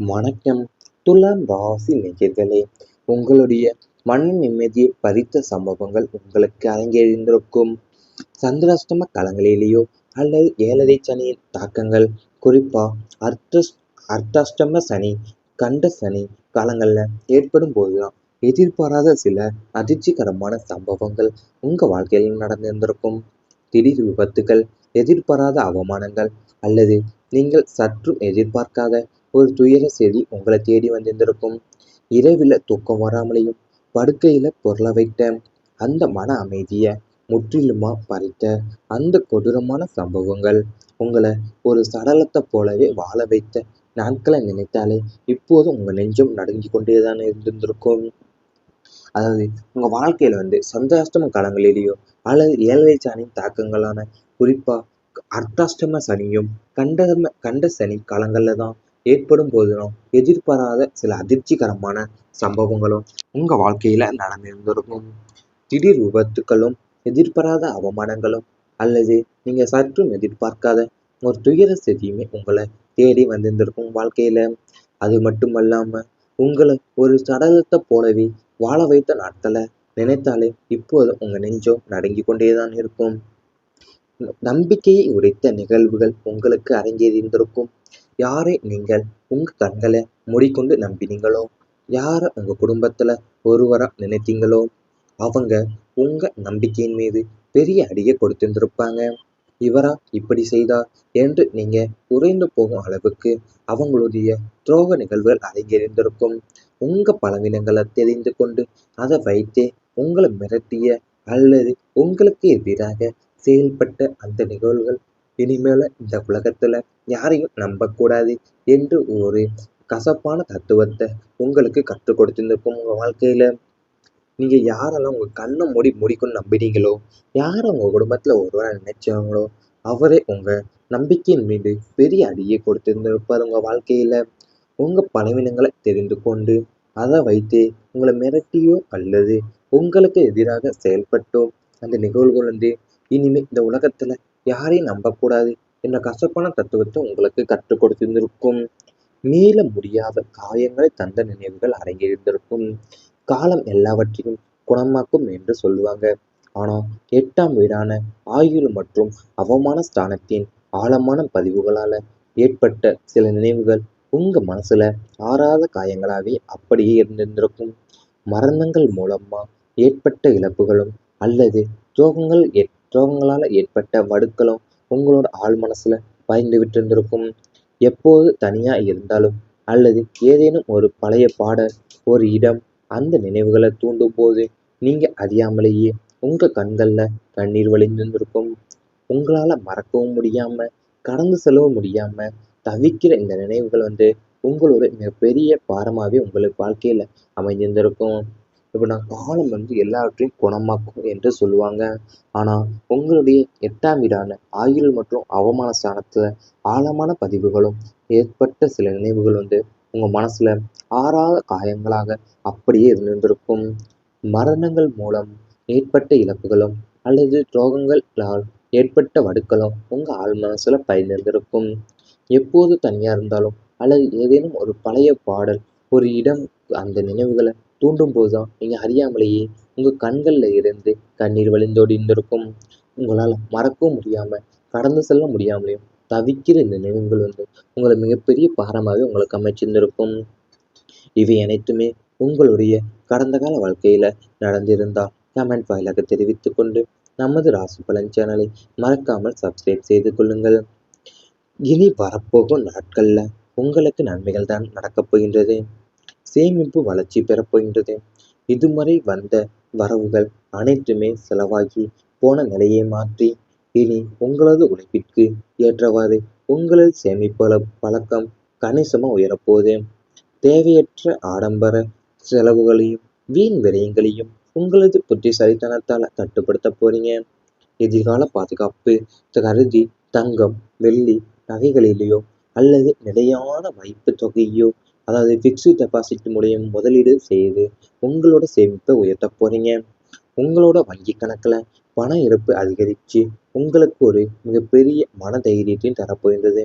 வணக்கம். துலாம் ராசி நேயர்களே, உங்களுடைய மன நிம்மதியை பறித்த சம்பவங்கள் உங்களுக்கு அரங்கேறிந்திருக்கும். சந்திராஷ்டம காலங்களிலேயோ அல்லது ஏழரை சனியின் தாக்கங்கள், குறிப்பா அர்த்தாஷ்டம சனி, கண்ட சனி காலங்கள்ல ஏற்படும் போதுதான் எதிர்பாராத சில அதிர்ச்சிகரமான சம்பவங்கள் உங்க வாழ்க்கையில் நடந்திருந்திருக்கும். திடீர் விபத்துகள், எதிர்பாராத அவமானங்கள், அல்லது நீங்கள் சற்றும் எதிர்பார்க்காத ஒரு துயர செய்தி உங்களை தேடி வந்திருந்திருக்கும். இரவில தூக்கம் வராமலையும் படுக்கையில பொருள வைத்த அந்த மன அமைதிய முற்றிலுமா பறித்த அந்த கொடூரமான சம்பவங்கள் உங்களை ஒரு சடலத்தை போலவே வாழ வைத்த நாட்களை நினைத்தாலே இப்போது உங்க நெஞ்சம் நடுங்கி கொண்டேதான் இருந்திருக்கும். அதாவது உங்க வாழ்க்கையில சந்திராஷ்டம காலங்களிலேயோ அல்லது ஏழரை சனியின் தாக்கங்களான குறிப்பா அர்த்தாஷ்டம சனியும் கண்ட சனி காலங்கள்ல தான் ஏற்படும் போதுதான் எதிர்பாராத சில அதிர்ச்சிகரமான சம்பவங்களும் உங்க வாழ்க்கையில நடந்திருந்திருக்கும். திடீர் விபத்துக்களும், எதிர்பாராத அவமானங்களும், அல்லது நீங்க சற்றும் எதிர்பார்க்காத ஒரு துயர செய்தியுமே உங்களை தேடி வந்திருந்திருக்கும் வாழ்க்கையில. அது மட்டுமல்லாம உங்களை ஒரு சடலத்தை போலவே வாழ வைத்த நாட்களை நினைத்தாலே இப்போது உங்க நெஞ்சம் நடுங்கிக் கொண்டேதான் இருக்கும். நம்பிக்கையை உடைத்த நிகழ்வுகள் உங்களுக்கு அரங்கேறியிருந்திருக்கும். யாரை நீங்கள் உங்க கண்களை மூடிக்கொண்டு நம்பினீங்களோ, யாரை உங்க குடும்பத்துல ஒருவரா நினைத்தீங்களோ, அவங்க உங்க நம்பிக்கையின் மீது பெரிய அடியை கொடுத்திருந்திருப்பாங்க. இவரா இப்படி செய்தார் என்று நீங்க உறைந்து போகும் அளவுக்கு அவங்களுடைய துரோக நிகழ்வுகள் அரங்கேறியிருந்திருக்கும். உங்க பலவீனங்களை தெரிந்து கொண்டு அதை வைத்தே உங்களை மிரட்டிய அல்லது உங்களுக்கு எதிராக செயல்பட்ட அந்த நிகழ்வுகள் இனிமேல இந்த உலகத்துல யாரையும் நம்பக்கூடாது என்று ஒரு கசப்பான தத்துவத்தை உங்களுக்கு கற்றுக் கொடுத்திருந்திருக்கும். உங்க வாழ்க்கையில நீங்க யாரெல்லாம் உங்க கண்ணை மூடிக்கொண்டு நம்பினீங்களோ, யாரை உங்க குடும்பத்துல ஒருவரா நினைச்சாங்களோ, அவரே உங்க நம்பிக்கையின் மீது பெரிய அடியை கொடுத்திருந்திருப்பார் உங்க வாழ்க்கையில. உங்க பலவீனங்களை தெரிந்து கொண்டு அதை வைத்தே உங்களை மிரட்டியோ அல்லது உங்களுக்கு எதிராக செயல்பட்டோ அந்த நிகழ்வுகள் இனிமே இந்த உலகத்துல யாரையும் நம்பக்கூடாது என்ற கசப்பான தத்துவத்தை உங்களுக்கு கற்றுக் கொடுத்திருந்திருக்கும். மீள முடியாத காயங்களை தந்த நினைவுகள் அரங்கேறியிருந்திருக்கும். காலம் எல்லாவற்றையும் குணமாக்கும் என்று சொல்லுவாங்க. ஆனா 8ஆம் வீடான ஆயுள் மற்றும் அவமான ஸ்தானத்தின் ஆழமான பதிவுகளால ஏற்பட்ட சில நினைவுகள் உங்க மனசுல ஆறாத காயங்களாவே அப்படியே இருந்திருந்திருக்கும். மரணங்கள் மூலமா ஏற்பட்ட இழப்புகளும் அல்லது துரோகங்களால ஏற்பட்ட வடுக்களும் உங்களோட ஆழ் மனசுல பயந்து விட்டிருந்திருக்கும். எப்போது தனியா இருந்தாலும் அல்லது ஏதேனும் ஒரு பழைய பாடல், ஒரு இடம் அந்த நினைவுகளை தூண்டும் போது நீங்க அறியாமலேயே உங்க கண்கள்ல கண்ணீர் வழிந்திருந்திருக்கும். உங்களால மறக்கவும் முடியாம கடந்து செல்லவும் முடியாம தவிக்கிற இந்த நினைவுகள் உங்களோட மிகப்பெரிய பாரமாவே உங்களுக்கு வாழ்க்கையில அமைந்திருந்திருக்கும். இப்போ நான் காலம் எல்லாவற்றையும் குணமாக்கும் என்று சொல்லுவாங்க. ஆனா உங்களுடைய 8ஆம் வீடான ஆயுள் மற்றும் அவமான ஸ்தானத்துல ஆழமான பதிவுகளும் ஏற்பட்ட சில நினைவுகள் உங்க மனசுல ஆறாத காயங்களாக அப்படியே இருந்திருக்கும். மரணங்கள் மூலம் ஏற்பட்ட இழப்புகளும் அல்லது துரோகங்களால் ஏற்பட்ட வடுக்களும் உங்க ஆழ் மனசுல பதிந்திருக்கும். எப்போது தனியா இருந்தாலும் அல்லது ஏதேனும் ஒரு பழைய பாடல், ஒரு இடம் அந்த நினைவுகளை தூண்டும் போதுதான் நீங்க அறியாமலேயே உங்க கண்கள்ல இருந்து கண்ணீர் வழிந்தோடி இருந்திருக்கும். உங்களால மறக்கவும் முடியாம கடந்து செல்ல முடியாமலையும் தவிக்கிற இந்த நினைவுகள் உங்களை மிகப்பெரிய பாரமாகவே உங்களுக்கு அமைச்சிருந்திருக்கும். இவை அனைத்துமே உங்களுடைய கடந்த கால வாழ்க்கையில நடந்திருந்தால் கமெண்ட் வாயிலாக தெரிவித்துக் கொண்டு நமது ராசி பலன் சேனலை மறக்காமல் சப்ஸ்கிரைப் செய்து கொள்ளுங்கள். இனி வரப்போகும் நாட்கள்ல உங்களுக்கு நன்மைகள் தான் நடக்கப் போகின்றது. சேமிப்பு வளர்ச்சி பெறப்போகின்றது. இதுவரை வந்த வரவுகள் அனைத்துமே செலவாகி போன நிலையை மாற்றி இனி உங்களது உழைப்பிற்கு ஏற்றவாறு உங்களது சேமிப்பு பழக்கம் கணிசமா உயரப்போகுது. தேவையற்ற ஆடம்பர செலவுகளையும் வீண் விரயங்களையும் உங்களது புத்திசாலித்தனத்தால கட்டுப்படுத்த போறீங்க. எதிர்கால பாதுகாப்பு கருதி தங்கம், வெள்ளி நகைகளிலேயோ அல்லது நிலையான வைப்பு தொகையோ, அதாவது ஃபிக்ஸ்டு டெபாசிட் மூலியம் முதலீடு செய்து உங்களோட சேமிப்பை உயர்த்த போறீங்க. உங்களோட வங்கி கணக்குல பண இருப்பு அதிகரிச்சு உங்களுக்கு ஒரு மிகப்பெரிய மன தைரியத்தையும் தரப்போகின்றது.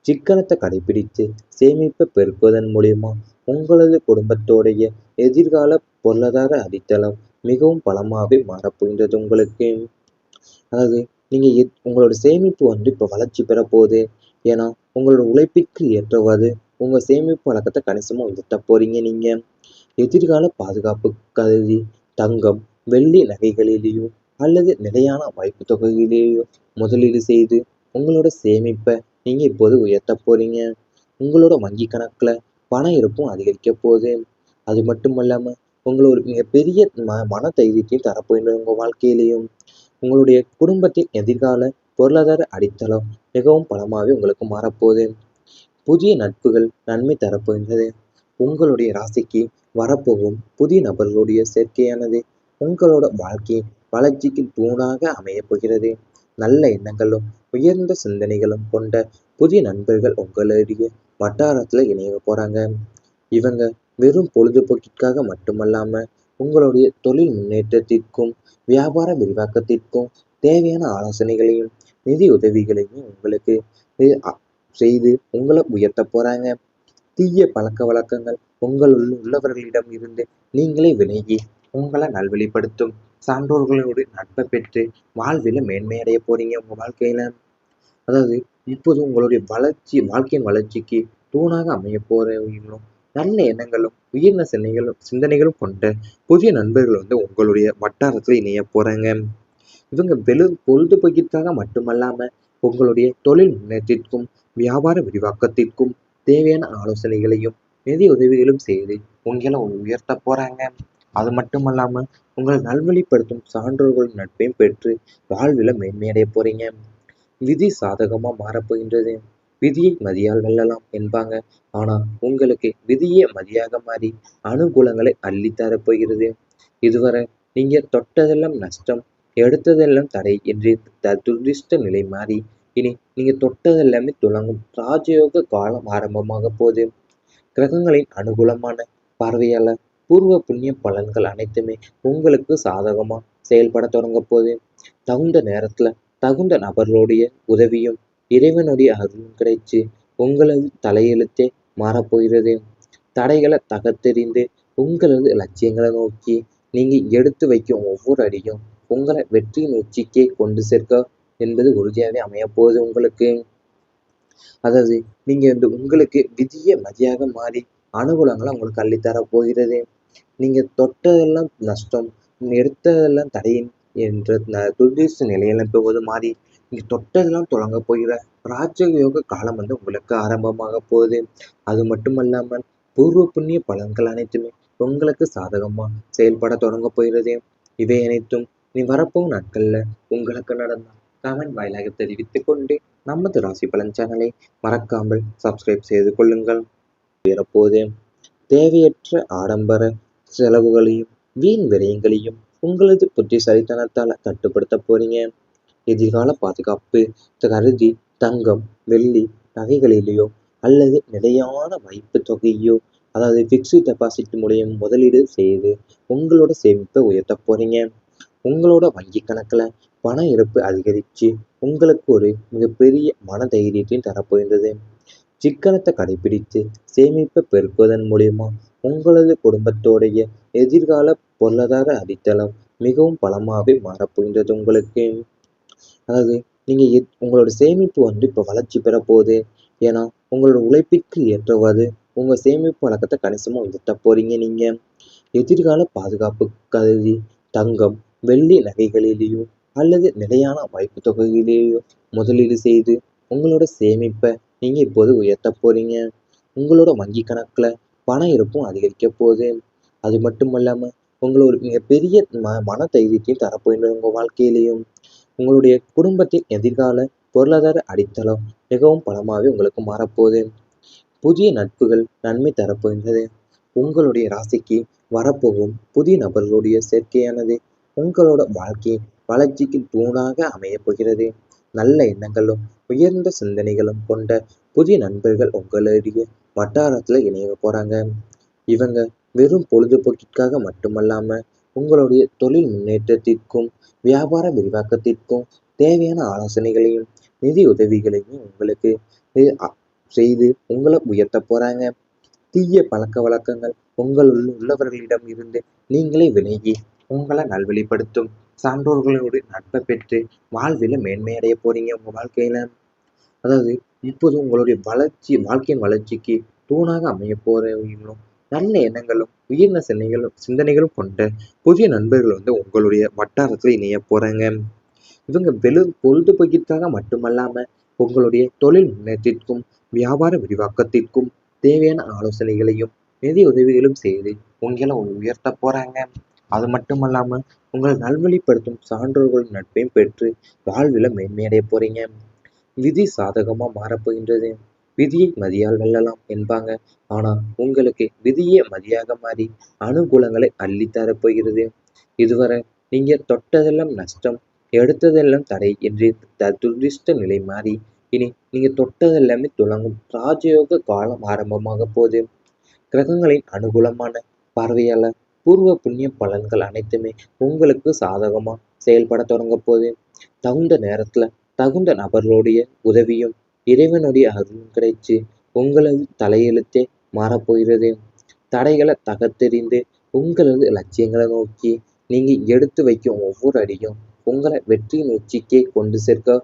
சிக்கனத்தை கடைபிடித்து சேமிப்பை பெருக்குவதன் மூலியமா உங்களது குடும்பத்தோடைய எதிர்கால பொருளாதார அடித்தளம் மிகவும் பலமாகவே மாறப்போகின்றது உங்களுக்கு. அதாவது நீங்க உங்களோட சேமிப்பு இப்போ வளர்ச்சி பெற போகுது. ஏன்னா உங்களோட உழைப்பிற்கு ஏற்றவாறு உங்க சேமிப்பு வழக்கத்தை கணிசமா உயர்த்த போறீங்க நீங்க. எதிர்கால பாதுகாப்பு கருதி தங்கம், வெள்ளி நகைகளிலேயோ அல்லது நிலையான வைப்பு தொகையிலேயோ முதலீடு செய்து உங்களோட சேமிப்பை நீங்க இப்போது உயர்த்த போறீங்க. உங்களோட வங்கி கணக்குல பண இருப்பும் அதிகரிக்க போகுது. அது மட்டும் இல்லாம உங்களோட மிகப்பெரிய மன தைரியத்தையும் தரப்போகின்ற உங்க வாழ்க்கையிலையும். உங்களுடைய குடும்பத்தின் எதிர்கால பொருளாதார அடித்தளம் மிகவும் பலமாகவே உங்களுக்கு மாறப்போகுது. புதிய நட்புகள் நன்மை தரப்போகின்றது. உங்களுடைய ராசிக்கு வரப்போகும் புதிய நபர்களுடைய சேர்க்கையானது உங்களோட வாழ்க்கையின் வளர்ச்சிக்கு தூணாக அமையப் போகிறது. நல்ல எண்ணங்களும் உயர்ந்த சிந்தனைகளும் கொண்ட புதிய நண்பர்கள் உங்களுடைய வட்டாரத்துல இணைய போறாங்க. இவங்க வெறும் பொழுதுபோக்கிற்காக மட்டுமல்லாம உங்களுடைய தொழில் முன்னேற்றத்திற்கும் வியாபார விரிவாக்கத்திற்கும் தேவையான ஆலோசனைகளையும் நிதி உதவிகளையும் உங்களுக்கு செய்து உங்களை உயர்த்த போறாங்க. தீய பழக்க வழக்கங்கள் உள்ளவர்களிடம் இருந்து நீங்களே விலகி உங்களை நல்வழிப்படுத்தும் சான்றோர்களோடு நட்பை பெற்று வாழ்வில் மேன்மையடைய போறீங்க உங்க வாழ்க்கையில. அதாவது இப்போது உங்களுடைய வாழ்க்கையின் வளர்ச்சிக்கு தூணாக அமைய போறவங்களும் நல்ல எண்ணங்களும் உயர்ந்த சிந்தனைகளும் கொண்ட புதிய நண்பர்கள் உங்களுடைய வட்டாரத்தில் இணைய போறாங்க. இவங்க பொழுதுபோக்கிற்காக மட்டுமல்லாம உங்களுடைய தொழில் முன்னேற்றத்திற்கும் வியாபார விரிவாக்கத்திற்கும் தேவையான ஆலோசனைகளையும் நிதி உதவிகளும் செய்து உங்களை உயர்த்த போறாங்க. அது மட்டுமல்லாம உங்களை நல்வழிப்படுத்தும் சான்றோர்களின் நட்பையும் பெற்று வாழ்வில் மேன்மையடைய போறீங்க. விதி சாதகமா மாறப்போகின்றது. விதியை மதியால் வெல்லலாம் என்பாங்க. ஆனா உங்களுக்கு விதியே மதியாக மாறி அனுகூலங்களை அள்ளித்தரப் போகிறது. இதுவரை நீங்க தொட்டதெல்லாம் நஷ்டம், எடுத்ததெல்லாம் தடை என்று துரதிர்ஷ்ட நிலை மாறி இனி நீங்க தொட்டதெல்லாமே துலங்கும் ராஜயோக காலம் ஆரம்பமாக போகுது. கிரகங்களின் அனுகூலமான பார்வையால பூர்வ புண்ணிய பலன்கள் அனைத்துமே உங்களுக்கு சாதகமா செயல்பட தொடங்க போகுது. தகுந்த நேரத்துல தகுந்த நபர்களுடைய உதவியும் இறைவனுடைய அருளும் கிடைச்சு உங்களது தலையெழுத்தே மாறப்போகிறது. தடைகளை தகர்த்தெறிந்து உங்களது லட்சியங்களை நோக்கி நீங்க எடுத்து வைக்கும் ஒவ்வொரு அடியும் உங்களை வெற்றியின் உச்சிக்கே கொண்டு சேர்க்க என்பது உறுதியாகவே அமையப்போகுது உங்களுக்கு. அதாவது நீங்க உங்களுக்கு விதிய மதியாக மாறி அனுகூலங்களை உங்களுக்கு அள்ளித்தர போகிறது. நீங்க தொட்டதெல்லாம் நஷ்டம், எடுத்ததெல்லாம் தடையின் என்ற துர்திஷ்ட நிலையெல்லாம் போவது மாறி நீங்க தொட்டதெல்லாம் தொடங்க போகிற ராஜயோக காலம் உங்களுக்கு ஆரம்பமாக போகுது. அது மட்டுமல்லாமல் பூர்வ புண்ணிய பலன்கள் அனைத்துமே உங்களுக்கு சாதகமா செயல்பட தொடங்க போகிறது. இவை அனைத்தும் நீ வரப்போகும் நாட்கள்ல உங்களுக்கு நடந்தால் கமெண்ட் வாயிலாக தெரிவித்துக் கொண்டு நமது ராசி பலன் சேனலை மறக்காமல் சப்ஸ்கிரைப் செய்து கொள்ளுங்கள். போது தேவையற்ற ஆடம்பர செலவுகளையும் வீண் விரயங்களையும் உங்களது புத்திசாலித்தனத்தால் கட்டுப்படுத்த போறீங்க. எதிர்கால பாதுகாப்பு கருதி தங்கம், வெள்ளி நகைகளிலேயோ அல்லது நிலையான வைப்பு தொகையோ அதாவது ஃபிக்ஸ்டு டெபாசிட் மூலியம் முதலீடு செய்து உங்களோட சேமிப்பை உயர்த்த போறீங்க. உங்களோட வங்கி கணக்குல பண இருப்பு அதிகரித்து உங்களுக்கு ஒரு மிகப்பெரிய மன தைரியத்தையும் தரப்போகின்றது. சிக்கனத்தை கடைபிடித்து சேமிப்பை பெருக்குவதன் மூலியமா உங்களது குடும்பத்தோடைய எதிர்கால பொருளாதார அடித்தளம் மிகவும் பலமாகவே மாறப்போகின்றது உங்களுக்கு. அதாவது நீங்க உங்களோட சேமிப்பு இப்போ வளர்ச்சி பெற போகுது. ஏன்னா உங்களோட உழைப்பிற்கு ஏற்றவாறு உங்க சேமிப்பு வழக்கத்தை கணிசமா உயர்த்த போறீங்க நீங்க. எதிர்கால பாதுகாப்பு கருதி தங்கம், வெள்ளி நகைகளிலேயோ அல்லது நிலையான வைப்பு தொகையிலேயோ முதலீடு செய்து உங்களோட சேமிப்பை நீங்க இப்போது உயர்த்த போறீங்க. உங்களோட வங்கி கணக்குல பண இருப்பும் அதிகரிக்க போகுது. அது மட்டும் இல்லாம உங்களோட மிகப்பெரிய மன தைரியத்தையும் தரப்போகின்ற உங்க வாழ்க்கையிலையும். உங்களுடைய குடும்பத்தின் எதிர்கால பொருளாதார அடித்தளம் மிகவும் பலமாகவே உங்களுக்கு மாறப்போகுது. புதிய நட்புகள் நன்மை தரப்போகின்றது. உங்களுடைய ராசிக்கு வரப்போகும் புதிய நபர்களுடைய சேர்க்கையானது உங்களோட வாழ்க்கையின் வளர்ச்சிக்கு தூணாக அமையப் போகிறது. நல்ல எண்ணங்களும் உயர்ந்த சிந்தனைகளும் கொண்ட புதிய நண்பர்கள் உங்களுடைய வட்டாரத்துல இணைய போறாங்க. இவங்க வெறும் பொழுதுபோக்கிற்காக மட்டுமல்லாம உங்களுடைய தொழில் முன்னேற்றத்திற்கும் வியாபார விரிவாக்கத்திற்கும் தேவையான ஆலோசனைகளையும் நிதி உதவிகளையும் உங்களுக்கு செய்து உங்களை உயர்த்த போறாங்க. தீய பழக்கவழக்கங்கள் உங்களுள் உள்ளவர்களிடம் இருந்து நீங்களே விலகி உங்களை நல்வழிப்படுத்தும் சான்றோர்களோடு நட்பை பெற்று வாழ்வில மேன்மையடைய போறீங்க உங்க வாழ்க்கையில. அதாவது இப்போது உங்களுடைய வாழ்க்கையின் வளர்ச்சிக்கு தூணாக அமைய போறவங்களும் நல்ல எண்ணங்களும் உயர்ந்த சிந்தனைகளும் கொண்ட புதிய நண்பர்கள் உங்களுடைய வட்டாரத்துல இணைய போறாங்க. இவங்க வெறும் பொழுதுபோக்கிற்காக மட்டுமல்லாம உங்களுடைய தொழில் முன்னேற்றத்திற்கும் வியாபார விரிவாக்கத்திற்கும் தேவையான ஆலோசனைகளையும் நிதி உதவிகளும் செய்து உங்களை உயர்த்த போறாங்க. அது மட்டுமல்லாம உங்களை நல்வழிப்படுத்தும் சான்றோர்களின் நட்பையும் பெற்று வாழ்வில மேன்மையடைய போறீங்க. விதி சாதகமா மாறப்போகின்றது. விதியை மதியால் வெல்லலாம் என்பாங்க. ஆனா உங்களுக்கு விதியே மதியாக மாறி அனுகூலங்களை அள்ளித்தரப் போகிறது. இதுவரை நீங்க தொட்டதெல்லாம் நஷ்டம், எடுத்ததெல்லாம் தடை என்று துரதிர்ஷ்ட நிலை மாறி இனி நீங்க தொட்டதெல்லாமே துலங்கும் ராஜயோக காலம் ஆரம்பமாக போகுது. கிரகங்களின் அனுகூலமான பார்வையால பூர்வ புண்ணிய பலன்கள் அனைத்துமே உங்களுக்கு சாதகமா செயல்பட தொடங்க போகுது. தகுந்த நேரத்துல தகுந்த நபர்களுடைய உதவியும் இறைவனுடைய அருளும் கிடைச்சு உங்களது தலையெழுத்தே மாறப்போகிறது. தடைகளை தகர்த்தெறிந்து உங்களது லட்சியங்களை நோக்கி நீங்க எடுத்து வைக்கும் ஒவ்வொரு அடியும் உங்களை வெற்றியின் உச்சிக்கே கொண்டு சேர்க்க